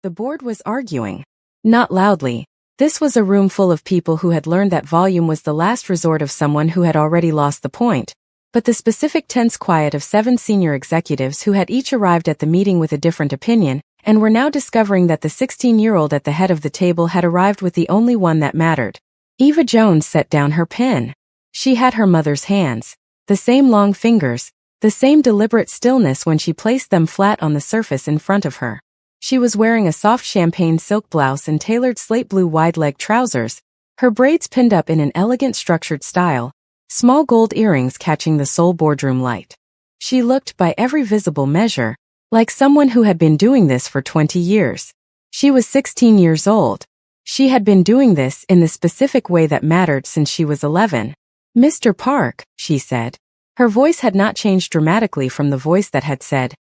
The board was arguing. Not loudly. This was a room full of people who had learned that volume was the last resort of someone who had already lost the point. But the specific tense quiet of 7 senior executives who had each arrived at the meeting with a different opinion, and were now discovering that the 16-year-old at the head of the table had arrived with the only one that mattered. Eva Jones set down her pen. She had her mother's hands. The same long fingers, the same deliberate stillness when she placed them flat on the surface in front of her. She was wearing a soft champagne silk blouse and tailored slate blue wide-leg trousers, her braids pinned up in an elegant structured style, small gold earrings catching the sole boardroom light. She looked, by every visible measure, like someone who had been doing this for 20 years. She was 16 years old. She had been doing this in the specific way that mattered since she was 11. "Mr. Park," she said. Her voice had not changed dramatically from the voice that had said,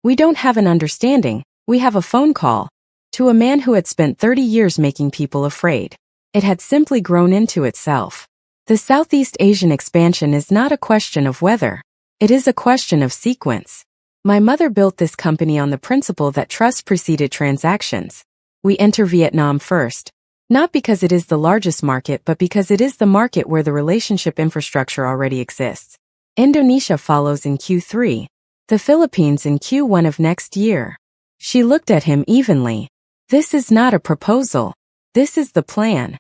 "We don't have an understanding, we have a phone call," to a man who had spent 30 years making people afraid. It had simply grown into itself. The Southeast Asian expansion is not a question of whether. It is a question of sequence. My mother built this company on the principle that trust preceded transactions. We enter Vietnam first. Not because it is the largest market, but because it is the market where the relationship infrastructure already exists. Indonesia follows in Q3. The Philippines in Q1 of next year. She looked at him evenly. This is not a proposal. This is the plan.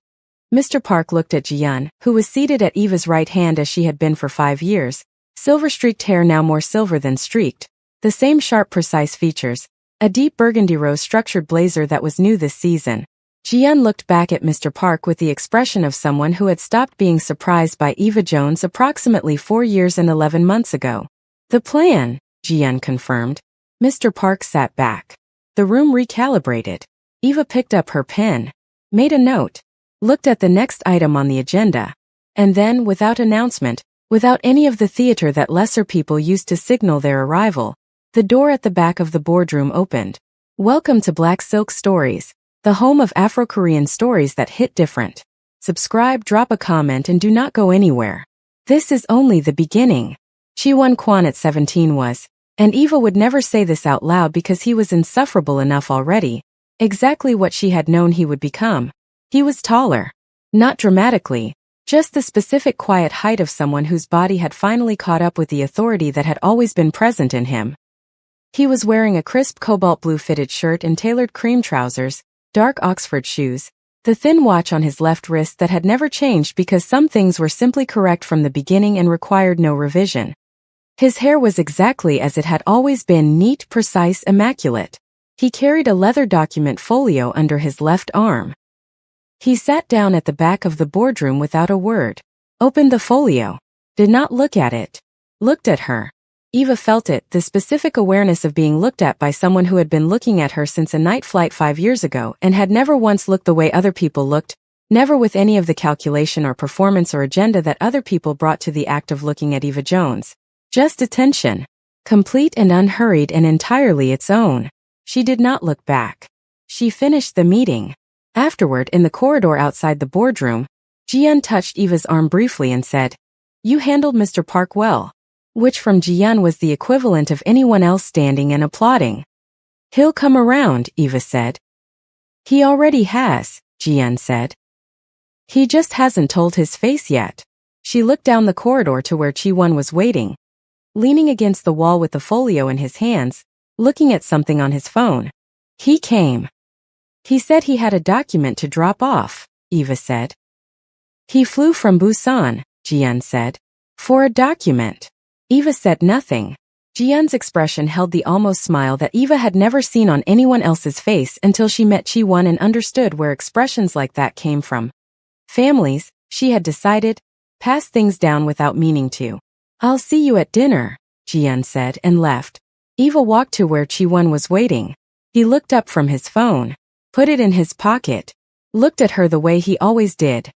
Mr. Park looked at Jian, who was seated at Eva's right hand as she had been for 5 years, silver-streaked hair now more silver than streaked, the same sharp precise features, a deep burgundy rose-structured blazer that was new this season. Jian looked back at Mr. Park with the expression of someone who had stopped being surprised by Eva Jones approximately 4 years and 11 months ago. "The plan," Jian confirmed. Mr. Park sat back. The room recalibrated. Eva picked up her pen, made a note, looked at the next item on the agenda, and then, without announcement, without any of the theater that lesser people used to signal their arrival, the door at the back of the boardroom opened. "Welcome to Black Silk Stories, the home of Afro-Korean stories that hit different. Subscribe, drop a comment, and do not go anywhere. This is only the beginning." Chi Won-kwon at 17 was, and Eva would never say this out loud because he was insufferable enough already, exactly what she had known he would become. He was taller. Not dramatically, just the specific quiet height of someone whose body had finally caught up with the authority that had always been present in him. He was wearing a crisp cobalt blue fitted shirt and tailored cream trousers, dark Oxford shoes, the thin watch on his left wrist that had never changed because some things were simply correct from the beginning and required no revision. His hair was exactly as it had always been, neat, precise, immaculate. He carried a leather document folio under his left arm. He sat down at the back of the boardroom without a word, opened the folio, did not look at it, looked at her. Eva felt it, the specific awareness of being looked at by someone who had been looking at her since a night flight 5 years ago and had never once looked the way other people looked, never with any of the calculation or performance or agenda that other people brought to the act of looking at Eva Jones. Just attention. Complete and unhurried and entirely its own. She did not look back. She finished the meeting. Afterward, in the corridor outside the boardroom, Jian touched Eva's arm briefly and said, "You handled Mr. Park well," which from Jian was the equivalent of anyone else standing and applauding. "He'll come around," Eva said. "He already has," Jian said. "He just hasn't told his face yet." She looked down the corridor to where Chi-won was waiting, leaning against the wall with the folio in his hands, looking at something on his phone. "He came. He said he had a document to drop off," Eva said. "He flew from Busan," Jian said. "For a document." Eva said nothing. Jian's expression held the almost smile that Eva had never seen on anyone else's face until she met Chi-won and understood where expressions like that came from. Families, she had decided, pass things down without meaning to. "I'll see you at dinner," Jian said and left. Eva walked to where Chi-won was waiting. He looked up from his phone, put it in his pocket, looked at her the way he always did.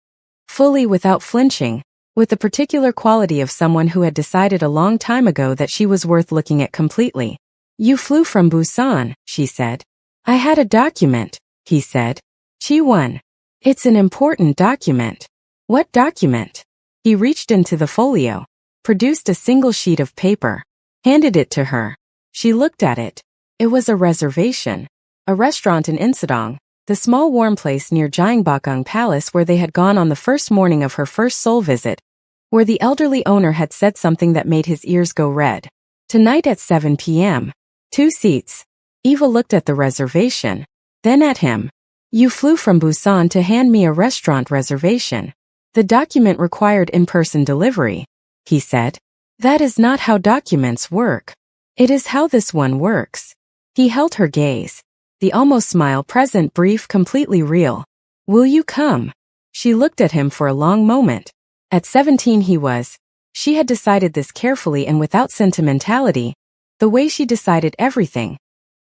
Fully, without flinching, with the particular quality of someone who had decided a long time ago that she was worth looking at completely. "You flew from Busan," she said. "I had a document," he said. "Chi-won. It's an important document." "What document?" He reached into the folio, produced a single sheet of paper, handed it to her. She looked at it. It was a reservation. a restaurant in Insadong, the small warm place near Gyeongbokgung Palace where they had gone on the first morning of her first Seoul visit, where the elderly owner had said something that made his ears go red. Tonight at 7 p.m. 2 seats. Eva looked at the reservation, then at him. You flew from Busan to hand me a restaurant reservation. The document required in-person delivery, he said. That is not how documents work. It is how this one works. He held her gaze. The almost smile present, brief, completely real. Will you come? She looked at him for a long moment. At 17 he was. She had decided this carefully and without sentimentality. The way she decided everything.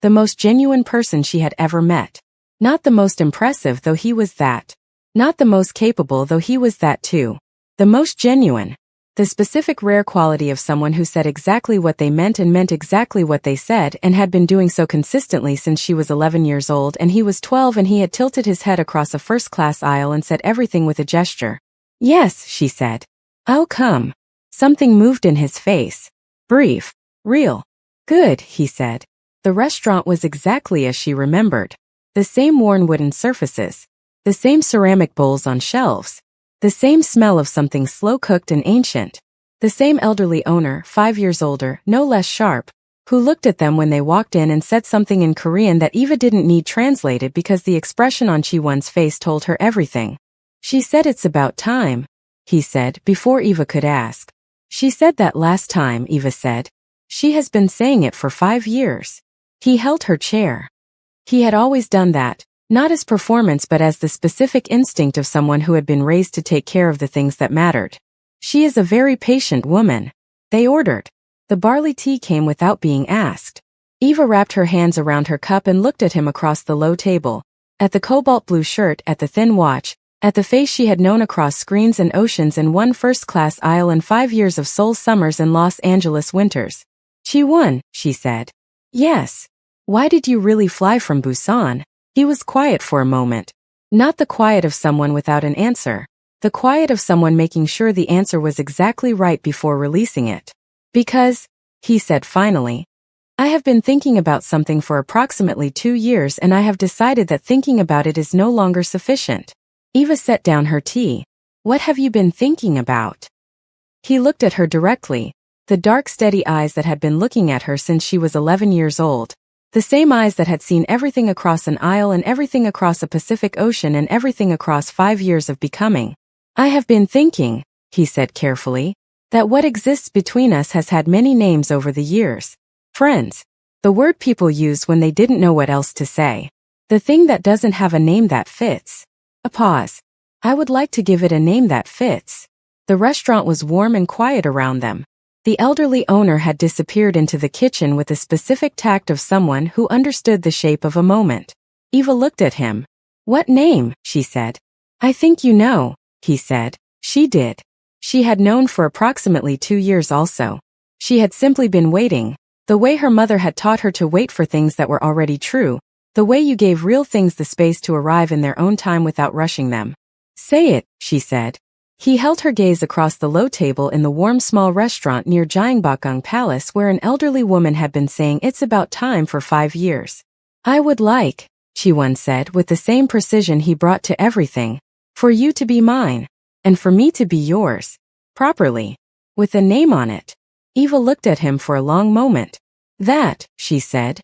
The most genuine person she had ever met. Not the most impressive, though he was that. Not the most capable, though he was that too. The most genuine. The specific rare quality of someone who said exactly what they meant and meant exactly what they said and had been doing so consistently since she was 11 years old and he was 12 and he had tilted his head across a first-class aisle and said everything with a gesture. Yes, she said. I'll come. Something moved in his face. Brief. Real. Good, he said. The restaurant was exactly as she remembered. The same worn wooden surfaces. The same ceramic bowls on shelves. The same smell of something slow-cooked and ancient. The same elderly owner, 5 years older, no less sharp, who looked at them when they walked in and said something in Korean that Eva didn't need translated because the expression on Chi-won's face told her everything. She said it's about time, he said, before Eva could ask. She said that last time, Eva said. She has been saying it for 5 years. He held her chair. He had always done that, not as performance but as the specific instinct of someone who had been raised to take care of the things that mattered. She is a very patient woman. They ordered. The barley tea came without being asked. Eva wrapped her hands around her cup and looked at him across the low table, at the cobalt blue shirt, at the thin watch, at the face she had known across screens and oceans and one first-class aisle and 5 years of Seoul summers and Los Angeles winters. Chi-won, she said. Yes. Why did you really fly from Busan? He was quiet for a moment. Not the quiet of someone without an answer. The quiet of someone making sure the answer was exactly right before releasing it. Because, he said finally, I have been thinking about something for approximately 2 years and I have decided that thinking about it is no longer sufficient. Eva set down her tea. What have you been thinking about? He looked at her directly, the dark steady eyes that had been looking at her since she was 11 years old. The same eyes that had seen everything across an aisle and everything across a Pacific Ocean and everything across 5 years of becoming. I have been thinking, he said carefully, that what exists between us has had many names over the years. Friends. The word people used when they didn't know what else to say. The thing that doesn't have a name that fits. A pause. I would like to give it a name that fits. The restaurant was warm and quiet around them. The elderly owner had disappeared into the kitchen with the specific tact of someone who understood the shape of a moment. Eva looked at him. What name? She said. I think you know, he said. She did. She had known for approximately 2 years also. She had simply been waiting. The way her mother had taught her to wait for things that were already true. The way you gave real things the space to arrive in their own time without rushing them. Say it, she said. He held her gaze across the low table in the warm small restaurant near Gyeongbokgung Palace where an elderly woman had been saying it's about time for 5 years. I would like, Chi-won said with the same precision he brought to everything, for you to be mine, and for me to be yours, properly, with a name on it. Eva looked at him for a long moment. That, she said,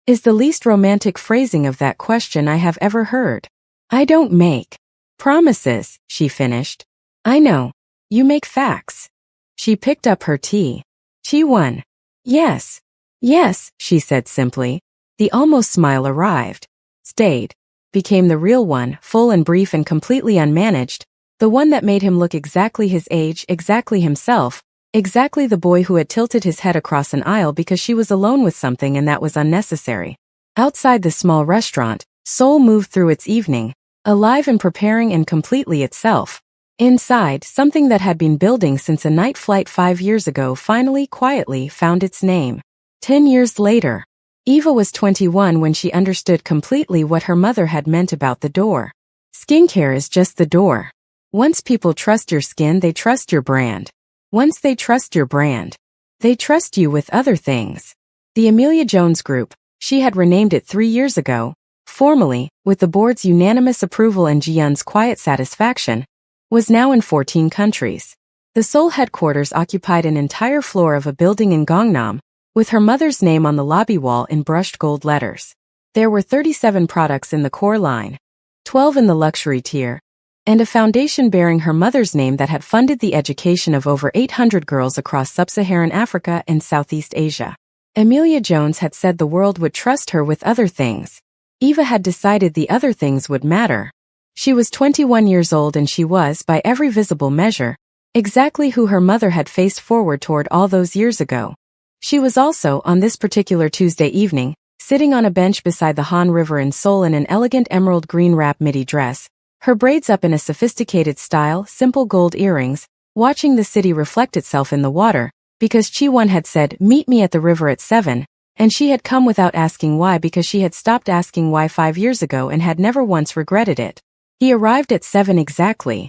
is the least romantic phrasing of that question I have ever heard. I don't make promises, she finished. I know. You make facts. She picked up her tea. Chi-won. Yes. Yes, she said simply. The almost smile arrived. Stayed. Became the real one, full and brief and completely unmanaged. The one that made him look exactly his age, exactly himself. Exactly the boy who had tilted his head across an aisle because she was alone with something and that was unnecessary. Outside the small restaurant, Seoul moved through its evening, alive and preparing and completely itself. Inside, something that had been building since a night flight 5 years ago finally, quietly, found its name. 10 years later. Eva was 21 when she understood completely what her mother had meant about the door. Skincare is just the door. Once people trust your skin, they trust your brand. Once they trust your brand, they trust you with other things. The Amelia Jones Group, she had renamed it 3 years ago, formally, with the board's unanimous approval and Ji-yeon's quiet satisfaction, was now in 14 countries. The Seoul headquarters occupied an entire floor of a building in Gangnam, with her mother's name on the lobby wall in brushed gold letters. There were 37 products in the core line, 12 in the luxury tier, and a foundation bearing her mother's name that had funded the education of over 800 girls across sub-Saharan Africa and Southeast Asia. Emilia Jones had said the world would trust her with other things. Eva had decided the other things would matter. She was 21 years old and she was, by every visible measure, exactly who her mother had faced forward toward all those years ago. She was also, on this particular Tuesday evening, sitting on a bench beside the Han River in Seoul in an elegant emerald green wrap midi dress, her braids up in a sophisticated style, simple gold earrings, watching the city reflect itself in the water, because Chi-won had said, "Meet me at the river at 7, and she had come without asking why because she had stopped asking why 5 years ago and had never once regretted it. He arrived at 7 exactly.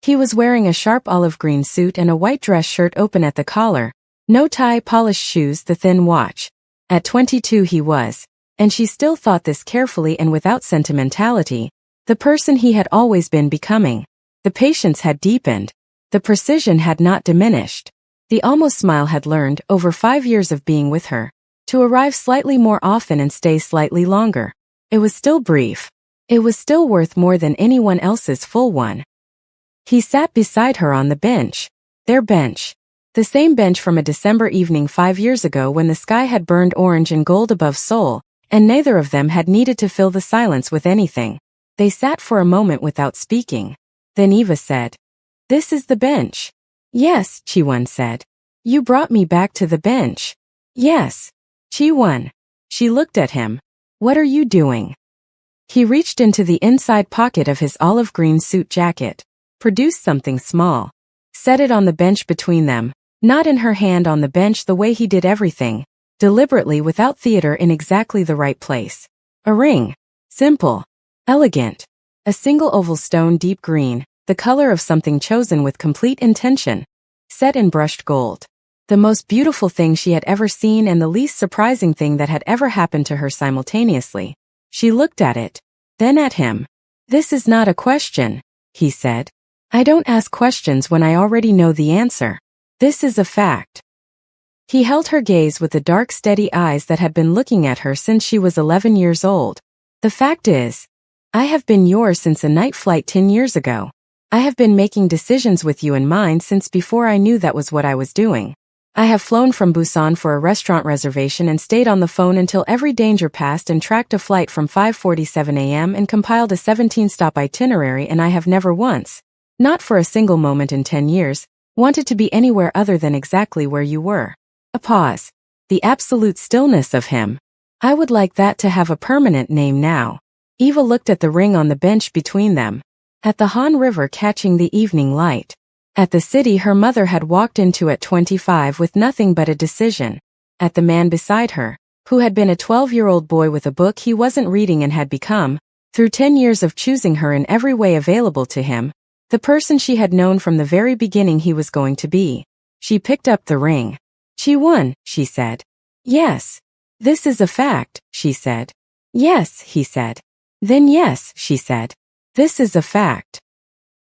He was wearing a sharp olive green suit and a white dress shirt open at the collar, no tie, polished shoes, the thin watch. At 22 he was, and she still thought this carefully and without sentimentality, the person he had always been becoming. The patience had deepened. The precision had not diminished. The almost smile had learned, over 5 years of being with her, to arrive slightly more often and stay slightly longer. It was still brief. It was still worth more than anyone else's full one. He sat beside her on the bench. Their bench. The same bench from a December evening 5 years ago when the sky had burned orange and gold above Seoul, and neither of them had needed to fill the silence with anything. They sat for a moment without speaking. Then Eva said, "This is the bench." "Yes," Chi-won said. "You brought me back to the bench." "Yes." "Chi-won." She looked at him. "What are you doing?" He reached into the inside pocket of his olive green suit jacket, produced something small, set it on the bench between them, not in her hand on the bench the way he did everything, deliberately without theater in exactly the right place. A ring. Simple. Elegant. A single oval stone deep green, the color of something chosen with complete intention, set in brushed gold. The most beautiful thing she had ever seen and the least surprising thing that had ever happened to her simultaneously. She looked at it, then at him. "This is not a question," he said. "I don't ask questions when I already know the answer. This is a fact." He held her gaze with the dark steady eyes that had been looking at her since she was 11 years old. "The fact is, I have been yours since a night flight 10 years ago. I have been making decisions with you in mind since before I knew that was what I was doing. I have flown from Busan for a restaurant reservation and stayed on the phone until every danger passed and tracked a flight from 5:47 a.m. and compiled a 17-stop itinerary, and I have never once, not for a single moment in 10 years, wanted to be anywhere other than exactly where you were." A pause. The absolute stillness of him. "I would like that to have a permanent name now." Eva looked at the ring on the bench between them. At the Han River catching the evening light. At the city her mother had walked into at 25 with nothing but a decision. At the man beside her, who had been a 12-year-old boy with a book he wasn't reading and had become, through 10 years of choosing her in every way available to him, the person she had known from the very beginning he was going to be. She picked up the ring. "Chi-won," she said. "Yes." "This is a fact," she said. "Yes," he said. "Then yes," she said. "This is a fact."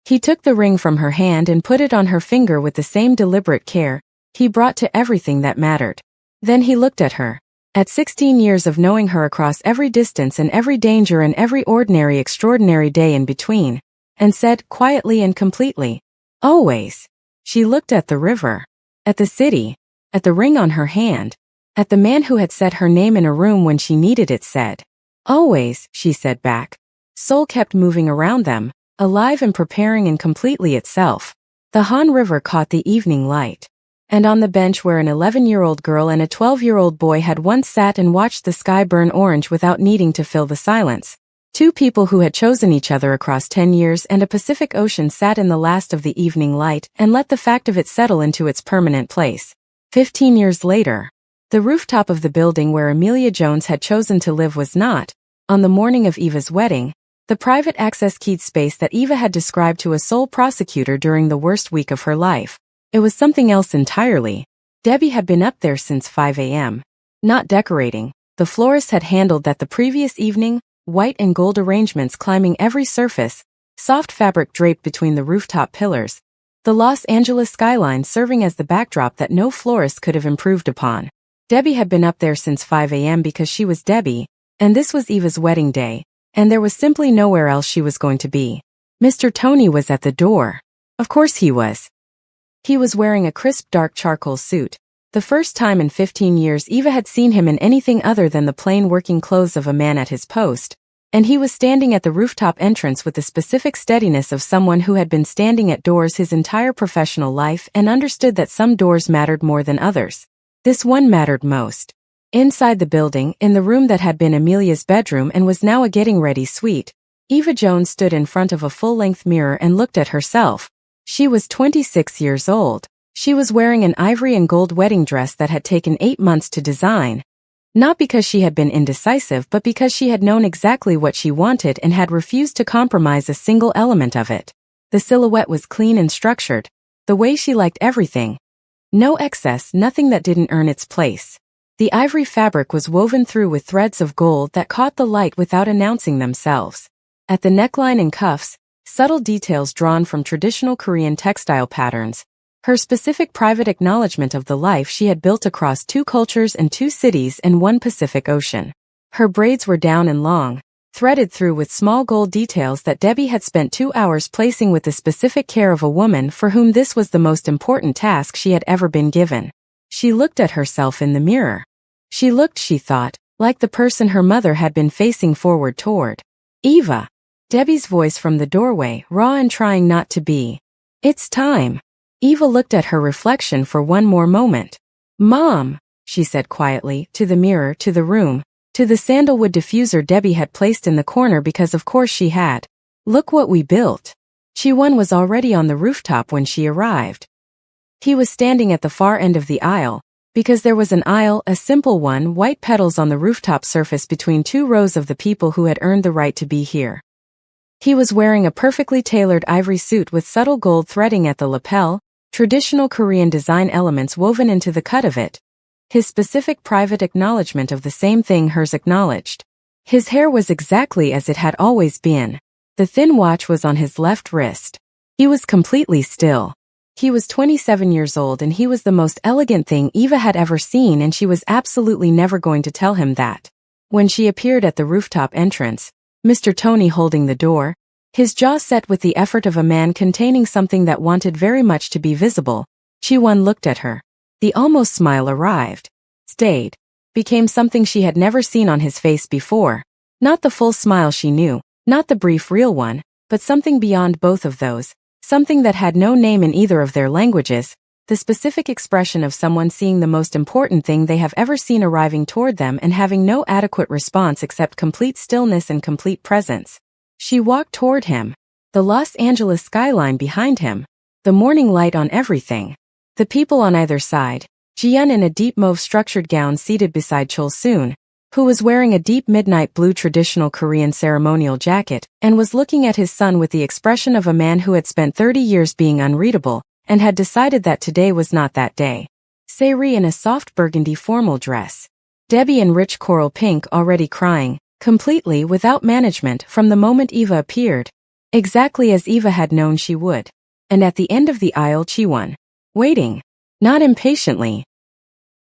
He took the ring from her hand and put it on her finger with the same deliberate care he brought to everything that mattered. Then he looked at her. At 16 years of knowing her across every distance and every danger and every ordinary extraordinary day in between, and said quietly and completely, "Always." She looked at the river, at the city, at the ring on her hand, at the man who had set her name in a room when she needed it said. "Always," she said back. Seoul kept moving around them, alive and preparing and completely itself. The Han River caught the evening light. And on the bench where an 11-year-old girl and a 12-year-old boy had once sat and watched the sky burn orange without needing to fill the silence, two people who had chosen each other across 10 years and a Pacific Ocean sat in the last of the evening light and let the fact of it settle into its permanent place. 15 years later, the rooftop of the building where Emilia Jones had chosen to live was not, on the morning of Eva's wedding, the private access keyed space that Eva had described to a Seoul prosecutor during the worst week of her life. It was something else entirely. Debbie had been up there since 5 a.m. Not decorating. The florist had handled that the previous evening, white and gold arrangements climbing every surface, soft fabric draped between the rooftop pillars, the Los Angeles skyline serving as the backdrop that no florist could have improved upon. Debbie had been up there since 5 a.m. because she was Debbie, and this was Eva's wedding day, and there was simply nowhere else she was going to be. Mr. Tony was at the door. Of course he was. He was wearing a crisp dark charcoal suit. The first time in 15 years Eva had seen him in anything other than the plain working clothes of a man at his post, and he was standing at the rooftop entrance with the specific steadiness of someone who had been standing at doors his entire professional life and understood that some doors mattered more than others. This one mattered most. Inside the building, in the room that had been Amelia's bedroom and was now a getting-ready suite, Eva Jones stood in front of a full-length mirror and looked at herself. She was 26 years old. She was wearing an ivory and gold wedding dress that had taken 8 months to design. Not because she had been indecisive but because she had known exactly what she wanted and had refused to compromise a single element of it. The silhouette was clean and structured, the way she liked everything. No excess, nothing that didn't earn its place. The ivory fabric was woven through with threads of gold that caught the light without announcing themselves. At the neckline and cuffs, subtle details drawn from traditional Korean textile patterns, her specific private acknowledgement of the life she had built across 2 cultures and 2 cities and 1 Pacific Ocean. Her braids were down and long, threaded through with small gold details that Debbie had spent 2 hours placing with the specific care of a woman for whom this was the most important task she had ever been given. She looked at herself in the mirror. She looked, she thought, like the person her mother had been facing forward toward. Eva. Debbie's voice from the doorway, raw and trying not to be. It's time. Eva looked at her reflection for one more moment. Mom, she said quietly, to the mirror, to the room, to the sandalwood diffuser Debbie had placed in the corner because of course she had. Look what we built. Chi-Won was already on the rooftop when she arrived. He was standing at the far end of the aisle, because there was an aisle, a simple one, white petals on the rooftop surface between 2 rows of the people who had earned the right to be here. He was wearing a perfectly tailored ivory suit with subtle gold threading at the lapel, traditional Korean design elements woven into the cut of it. His specific private acknowledgement of the same thing hers acknowledged. His hair was exactly as it had always been. The thin watch was on his left wrist. He was completely still. He was 27 years old and he was the most elegant thing Eva had ever seen, and she was absolutely never going to tell him that. When she appeared at the rooftop entrance, Mr. Tony holding the door, his jaw set with the effort of a man containing something that wanted very much to be visible, Chi-Won looked at her. The almost smile arrived, stayed, became something she had never seen on his face before. Not the full smile she knew, not the brief real one, but something beyond both of those, something that had no name in either of their languages, the specific expression of someone seeing the most important thing they have ever seen arriving toward them and having no adequate response except complete stillness and complete presence. She walked toward him, the Los Angeles skyline behind him, the morning light on everything. The people on either side, Ji-yeon in a deep mauve structured gown seated beside Chol-soon, who was wearing a deep midnight blue traditional Korean ceremonial jacket and was looking at his son with the expression of a man who had spent 30 years being unreadable and had decided that today was not that day. Se-ri in a soft burgundy formal dress. Debbie in rich coral pink already crying, completely without management from the moment Eva appeared, exactly as Eva had known she would. And at the end of the aisle Chi-Won, waiting, not impatiently.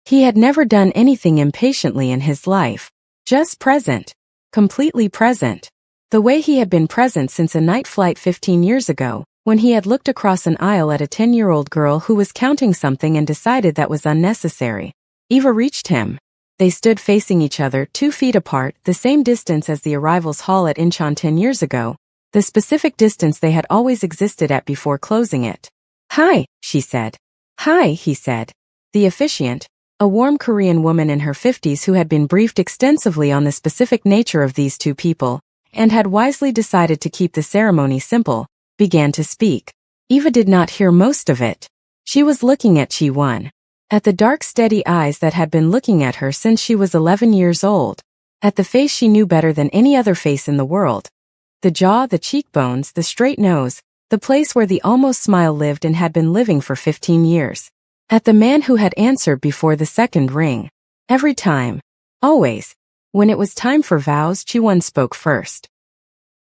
He had never done anything impatiently in his life, just present, completely present. The way he had been present since a night flight 15 years ago, when he had looked across an aisle at a 10-year-old girl who was counting something and decided that was unnecessary. Eva reached him. They stood facing each other 2 feet apart, the same distance as the arrivals hall at Incheon 10 years ago, the specific distance they had always existed at before closing it. Hi, she said. Hi, he said. The officiant, a warm Korean woman in her 50s who had been briefed extensively on the specific nature of these 2 people, and had wisely decided to keep the ceremony simple, began to speak. Eva did not hear most of it. She was looking at Chi-Won. At the dark steady eyes that had been looking at her since she was 11 years old. At the face she knew better than any other face in the world. The jaw, the cheekbones, the straight nose, the place where the almost smile lived and had been living for 15 years. At the man who had answered before the second ring. Every time. Always. When it was time for vows, Chiwon spoke first.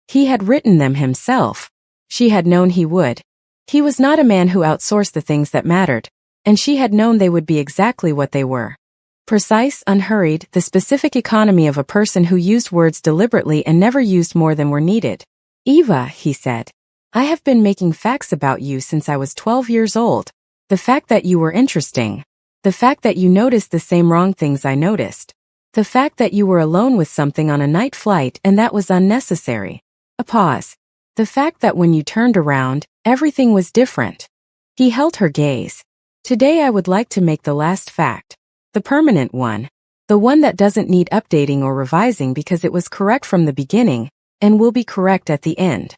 He had written them himself. She had known he would. He was not a man who outsourced the things that mattered, and she had known they would be exactly what they were. Precise, unhurried, the specific economy of a person who used words deliberately and never used more than were needed. Eva, he said. I have been making facts about you since I was 12 years old. The fact that you were interesting. The fact that you noticed the same wrong things I noticed. The fact that you were alone with something on a night flight and that was unnecessary. A pause. The fact that when you turned around, everything was different. He held her gaze. Today I would like to make the last fact. The permanent one. The one that doesn't need updating or revising because it was correct from the beginning, and will be correct at the end.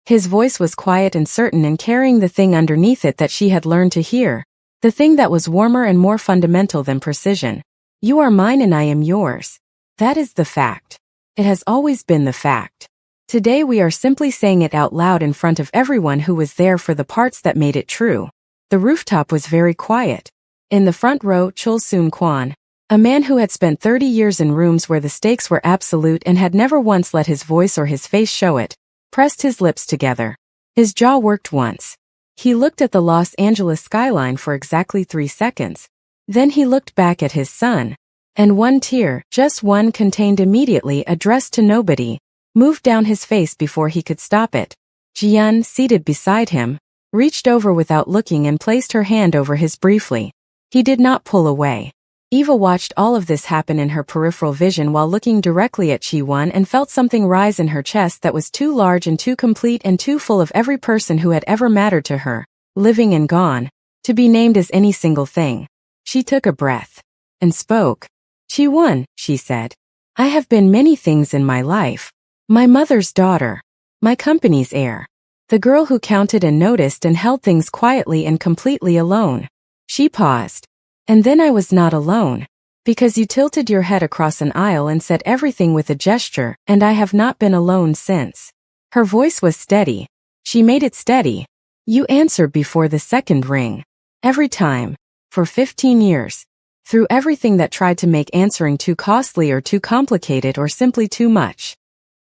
His voice was quiet and certain and carrying the thing underneath it that she had learned to hear. The thing that was warmer and more fundamental than precision. You are mine and I am yours. That is the fact. It has always been the fact. Today we are simply saying it out loud in front of everyone who was there for the parts that made it true. The rooftop was very quiet. In the front row, Chul Soon Kwan, a man who had spent 30 years in rooms where the stakes were absolute and had never once let his voice or his face show it, pressed his lips together. His jaw worked once. He looked at the Los Angeles skyline for exactly 3 seconds. Then he looked back at his son. And one tear, just one contained immediately addressed to nobody, moved down his face before he could stop it. Jian, seated beside him, reached over without looking and placed her hand over his briefly. He did not pull away. Eva watched all of this happen in her peripheral vision while looking directly at Chi-won and felt something rise in her chest that was too large and too complete and too full of every person who had ever mattered to her, living and gone, to be named as any single thing. She took a breath and spoke. Chi-won, she said. I have been many things in my life. My mother's daughter. My company's heir. The girl who counted and noticed and held things quietly and completely alone. She paused. And then I was not alone. Because you tilted your head across an aisle and said everything with a gesture, and I have not been alone since. Her voice was steady. She made it steady. You answered before the second ring. Every time. For 15 years. Through everything that tried to make answering too costly or too complicated or simply too much.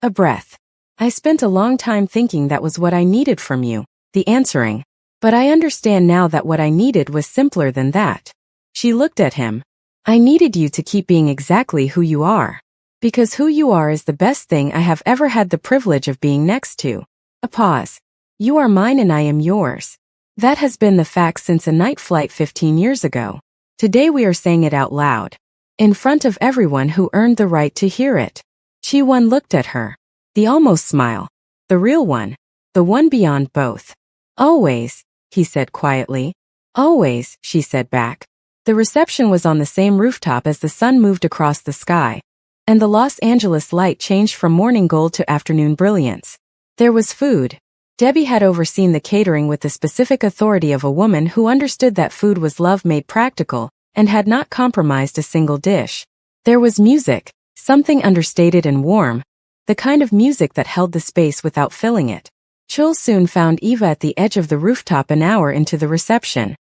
A breath. I spent a long time thinking that was what I needed from you, the answering. But I understand now that what I needed was simpler than that. She looked at him. I needed you to keep being exactly who you are. Because who you are is the best thing I have ever had the privilege of being next to. A pause. You are mine and I am yours. That has been the fact since a night flight 15 years ago. Today we are saying it out loud. In front of everyone who earned the right to hear it. Chi-won looked at her. The almost smile. The real one. The one beyond both. Always, he said quietly. Always, she said back. The reception was on the same rooftop as the sun moved across the sky. And the Los Angeles light changed from morning gold to afternoon brilliance. There was food. Debbie had overseen the catering with the specific authority of a woman who understood that food was love made practical, and had not compromised a single dish. There was music, something understated and warm, the kind of music that held the space without filling it. Chul soon found Eva at the edge of the rooftop an hour into the reception.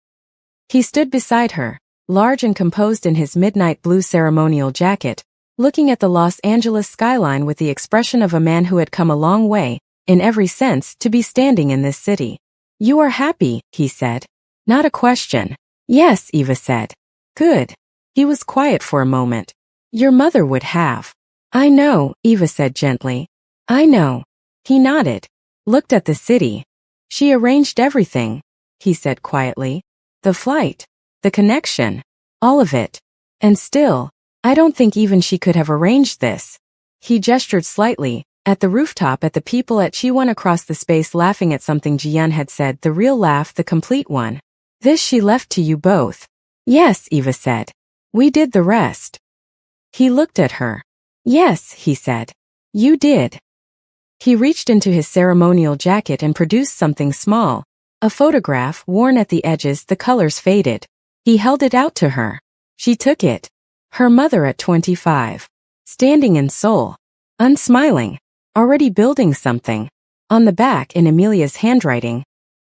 He stood beside her, large and composed in his midnight blue ceremonial jacket, looking at the Los Angeles skyline with the expression of a man who had come a long way, in every sense, to be standing in this city. You are happy, he said. Not a question. Yes, Eva said. Good. He was quiet for a moment. Your mother would have. I know, Eva said gently. I know. He nodded. Looked at the city. She arranged everything, he said quietly. The flight. The connection. All of it. And still, I don't think even she could have arranged this. He gestured slightly, at the rooftop at the people at Chi-won across the space laughing at something Jian had said, the real laugh, the complete one. This she left to you both. Yes, Eva said. We did the rest. He looked at her. Yes, he said. You did. He reached into his ceremonial jacket and produced something small. A photograph, worn at the edges, the colors faded. He held it out to her. She took it. Her mother at 25. Standing in Seoul. Unsmiling. Already building something. On the back in Amelia's handwriting.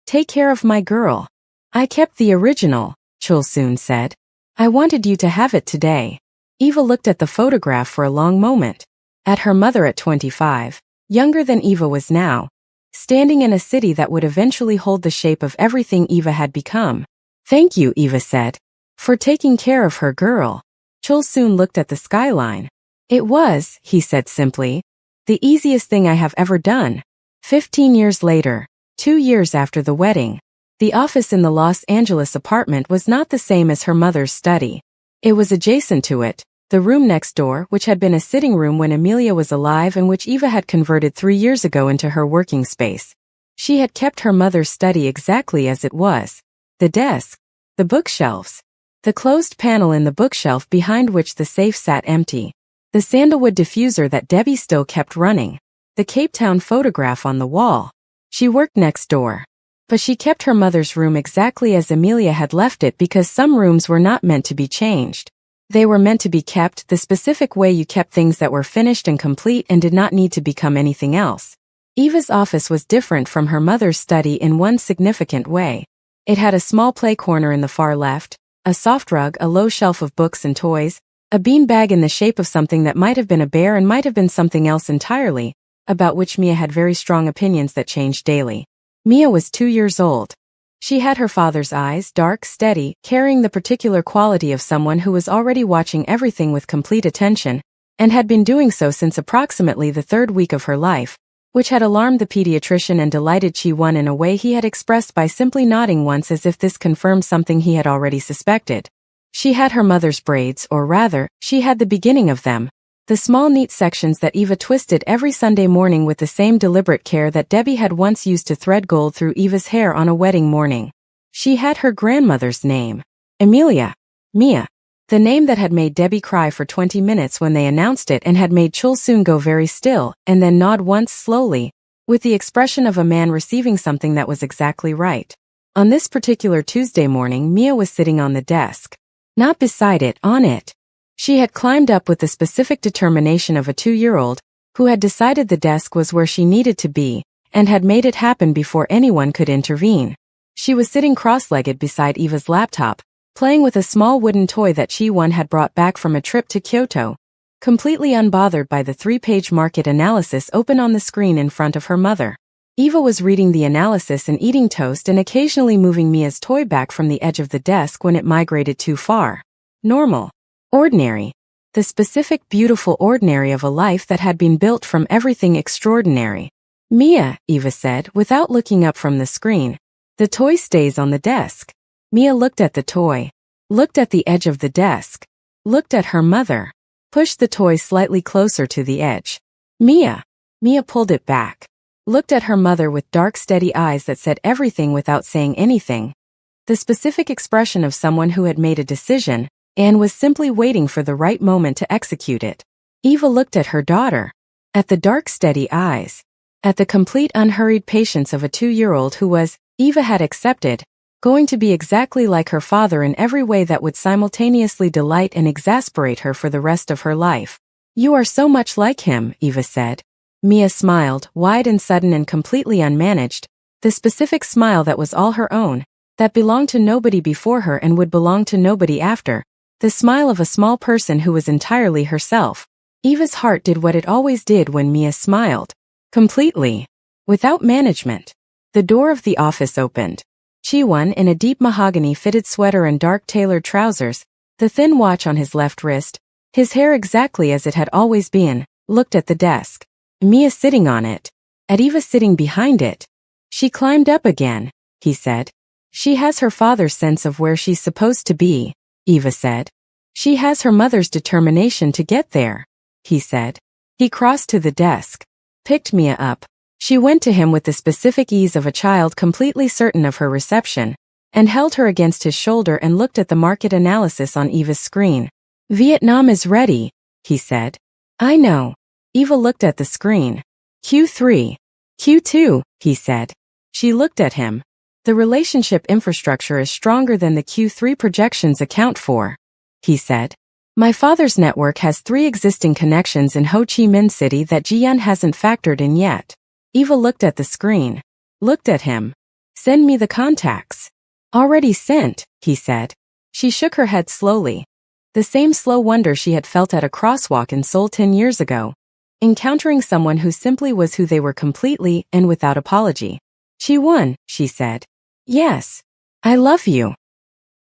Take care of my girl. I kept the original, Chul soon said. I wanted you to have it today. Eva looked at the photograph for a long moment. At her mother at 25, younger than Eva was now, standing in a city that would eventually hold the shape of everything Eva had become. "Thank you," Eva said, "for taking care of her girl." Chul soon looked at the skyline. "It was," he said simply, "the easiest thing I have ever done." 15 years later, 2 years after the wedding, the office in the Los Angeles apartment was not the same as her mother's study. It was adjacent to it, the room next door, which had been a sitting room when Amelia was alive and which Eva had converted 3 years ago into her working space. She had kept her mother's study exactly as it was. The desk, the bookshelves, the closed panel in the bookshelf behind which the safe sat empty, the sandalwood diffuser that Debbie still kept running, the Cape Town photograph on the wall. She worked next door. But she kept her mother's room exactly as Amelia had left it because some rooms were not meant to be changed. They were meant to be kept the specific way you kept things that were finished and complete and did not need to become anything else. Eva's office was different from her mother's study in one significant way. It had a small play corner in the far left, a soft rug, a low shelf of books and toys, a bean bag in the shape of something that might have been a bear and might have been something else entirely, about which Mia had very strong opinions that changed daily. Mia was 2 years old. She had her father's eyes, dark, steady, carrying the particular quality of someone who was already watching everything with complete attention, and had been doing so since approximately the 3rd week of her life, which had alarmed the pediatrician and delighted Chi-Won in a way he had expressed by simply nodding once as if this confirmed something he had already suspected. She had her mother's braids, or rather, she had the beginning of them. The small neat sections that Eva twisted every Sunday morning with the same deliberate care that Debbie had once used to thread gold through Eva's hair on a wedding morning. She had her grandmother's name. Amelia. Mia. The name that had made Debbie cry for 20 minutes when they announced it and had made Chul soon go very still and then nod once slowly, with the expression of a man receiving something that was exactly right. On this particular Tuesday morning, Mia was sitting on the desk. Not beside it, on it. She had climbed up with the specific determination of a 2-year-old, who had decided the desk was where she needed to be, and had made it happen before anyone could intervene. She was sitting cross-legged beside Eva's laptop, playing with a small wooden toy that Chi-Won had brought back from a trip to Kyoto, completely unbothered by the 3-page market analysis open on the screen in front of her mother. Eva was reading the analysis and eating toast and occasionally moving Mia's toy back from the edge of the desk when it migrated too far. Normal. Ordinary. The specific beautiful ordinary of a life that had been built from everything extraordinary. "Mia," Eva said, without looking up from the screen. "The toy stays on the desk." Mia looked at the toy. Looked at the edge of the desk. Looked at her mother. Pushed the toy slightly closer to the edge. "Mia." Mia pulled it back. Looked at her mother with dark, steady eyes that said everything without saying anything. The specific expression of someone who had made a decision, and was simply waiting for the right moment to execute it. Eva looked at her daughter. At the dark, steady eyes. At the complete unhurried patience of a 2-year-old who was, Eva had accepted, going to be exactly like her father in every way that would simultaneously delight and exasperate her for the rest of her life. "You are so much like him," Eva said. Mia smiled, wide and sudden and completely unmanaged, the specific smile that was all her own, that belonged to nobody before her and would belong to nobody after. The smile of a small person who was entirely herself. Eva's heart did what it always did when Mia smiled. Completely. Without management. The door of the office opened. Chi-Won, in a deep mahogany-fitted sweater and dark tailored trousers, the thin watch on his left wrist, his hair exactly as it had always been, looked at the desk. Mia sitting on it. At Eva sitting behind it. "She climbed up again," he said. "She has her father's sense of where she's supposed to be," Eva said. "She has her mother's determination to get there," he said. He crossed to the desk. Picked Mia up. She went to him with the specific ease of a child completely certain of her reception, and held her against his shoulder and looked at the market analysis on Eva's screen. "Vietnam is ready," he said. "I know." Eva looked at the screen. "Q3. Q2, he said. She looked at him. "The relationship infrastructure is stronger than the Q3 projections account for," he said. "My father's network has 3 existing connections in Ho Chi Minh City that Jian hasn't factored in yet." Eva looked at the screen. Looked at him. "Send me the contacts." "Already sent," he said. She shook her head slowly. The same slow wonder she had felt at a crosswalk in Seoul 10 years ago. Encountering someone who simply was who they were completely and without apology. Chi-won, she said. Yes. I love you.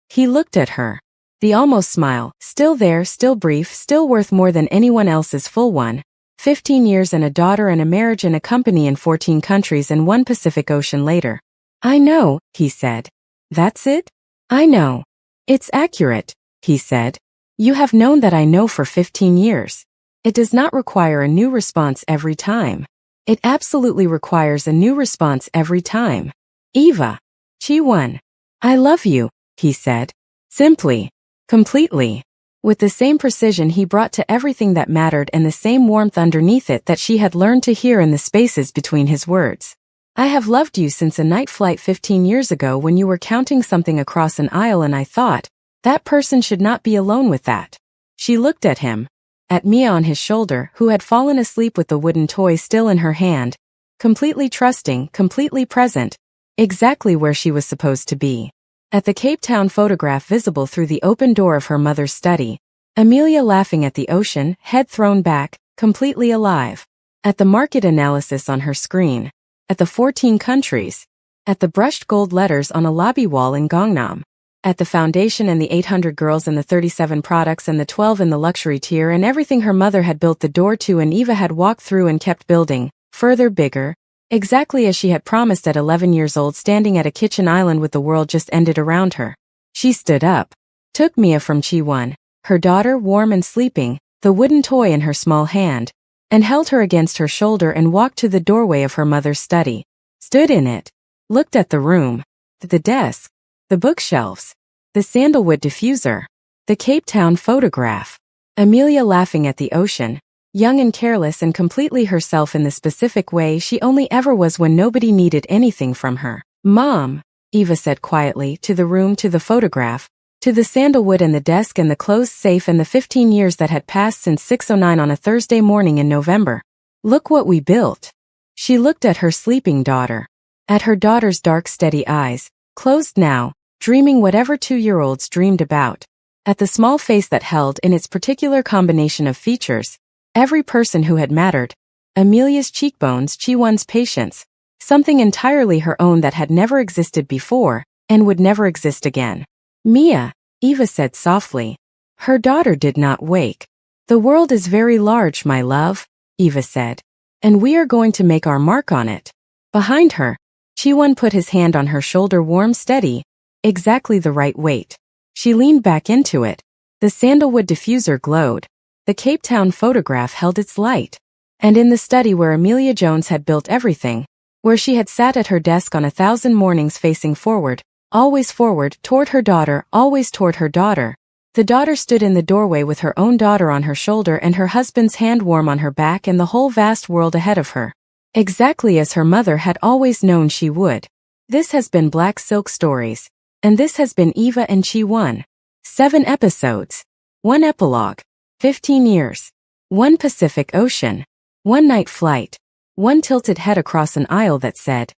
He looked at her. The almost smile, still there, still brief, still worth more than anyone else's full one. 15 years and a daughter and a marriage and a company in 14 countries and one Pacific Ocean later. I know, he said. That's it? I know. It's accurate, he said. You have known that I know for 15 years. It does not require a new response every time. It absolutely requires a new response every time. Eva. Chi-won. I love you, he said. Simply. Completely. With the same precision he brought to everything that mattered and the same warmth underneath it that she had learned to hear in the spaces between his words. I have loved you since a night flight 15 years ago when you were counting something across an aisle and I thought, that person should not be alone with that. She looked at him. At Mia on his shoulder, who had fallen asleep with the wooden toy still in her hand. Completely trusting, completely present. Exactly where she was supposed to be. At the Cape Town photograph visible through the open door of her mother's study. Amelia laughing at the ocean, head thrown back, completely alive. At the market analysis on her screen. At the 14 countries. At the brushed gold letters on a lobby wall in Gangnam. At the foundation and the 800 girls and the 37 products and the 12 in the luxury tier and everything her mother had built the door to and Eva had walked through and kept building, further bigger, exactly as she had promised at 11 years old standing at a kitchen island with the world just ended around her. She stood up, took Mia from Chi-won, her daughter warm and sleeping, the wooden toy in her small hand, and held her against her shoulder and walked to the doorway of her mother's study, stood in it, looked at the room, the desk, the bookshelves, the sandalwood diffuser, the Cape Town photograph, Amelia laughing at the ocean, young and careless and completely herself in the specific way she only ever was when nobody needed anything from her. Mom, Eva said quietly, to the room, to the photograph, to the sandalwood and the desk and the closed safe and the 15 years that had passed since 6:09 on a Thursday morning in November. Look what we built. She looked at her sleeping daughter. At her daughter's dark, steady eyes, closed now, dreaming whatever 2-year-olds dreamed about. At the small face that held in its particular combination of features, every person who had mattered. Amelia's cheekbones, Chi-won's patience, something entirely her own that had never existed before, and would never exist again. Mia, Eva said softly. Her daughter did not wake. The world is very large, my love, Eva said. And we are going to make our mark on it. Behind her, Chi-won put his hand on her shoulder, warm, steady, exactly the right weight. She leaned back into it. The sandalwood diffuser glowed. The Cape Town photograph held its light. And in the study where Amelia Jones had built everything, where she had sat at her desk on 1,000 mornings facing forward, always forward, toward her daughter, always toward her daughter. The daughter stood in the doorway with her own daughter on her shoulder and her husband's hand warm on her back and the whole vast world ahead of her. Exactly as her mother had always known she would. This has been Black Silk Stories. And this has been Eva and Chi-won. 7 episodes. 1 epilogue. 15 years. 1 Pacific Ocean. 1 night flight. 1 tilted head across an aisle that said,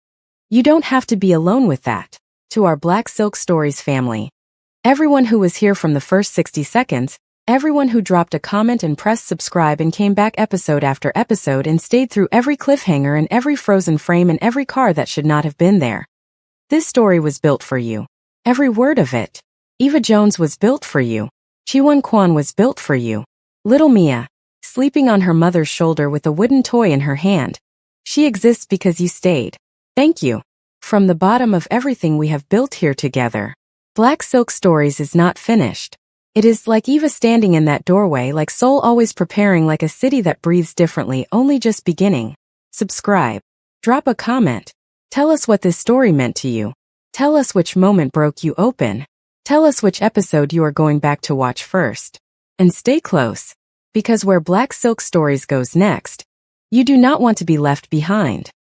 "You don't have to be alone with that." To our Black Silk Stories family. Everyone who was here from the first 60 seconds, everyone who dropped a comment and pressed subscribe and came back episode after episode and stayed through every cliffhanger and every frozen frame and every car that should not have been there. This story was built for you. Every word of it. Eva Jones was built for you. Chi-won Kwon was built for you. Little Mia, sleeping on her mother's shoulder with a wooden toy in her hand. She exists because you stayed. Thank you. From the bottom of everything we have built here together. Black Silk Stories is not finished. It is like Eva standing in that doorway, like Seoul always preparing, like a city that breathes differently, only just beginning. Subscribe. Drop a comment. Tell us what this story meant to you. Tell us which moment broke you open. Tell us which episode you are going back to watch first. And stay close. Because where Black Silk Stories goes next, you do not want to be left behind.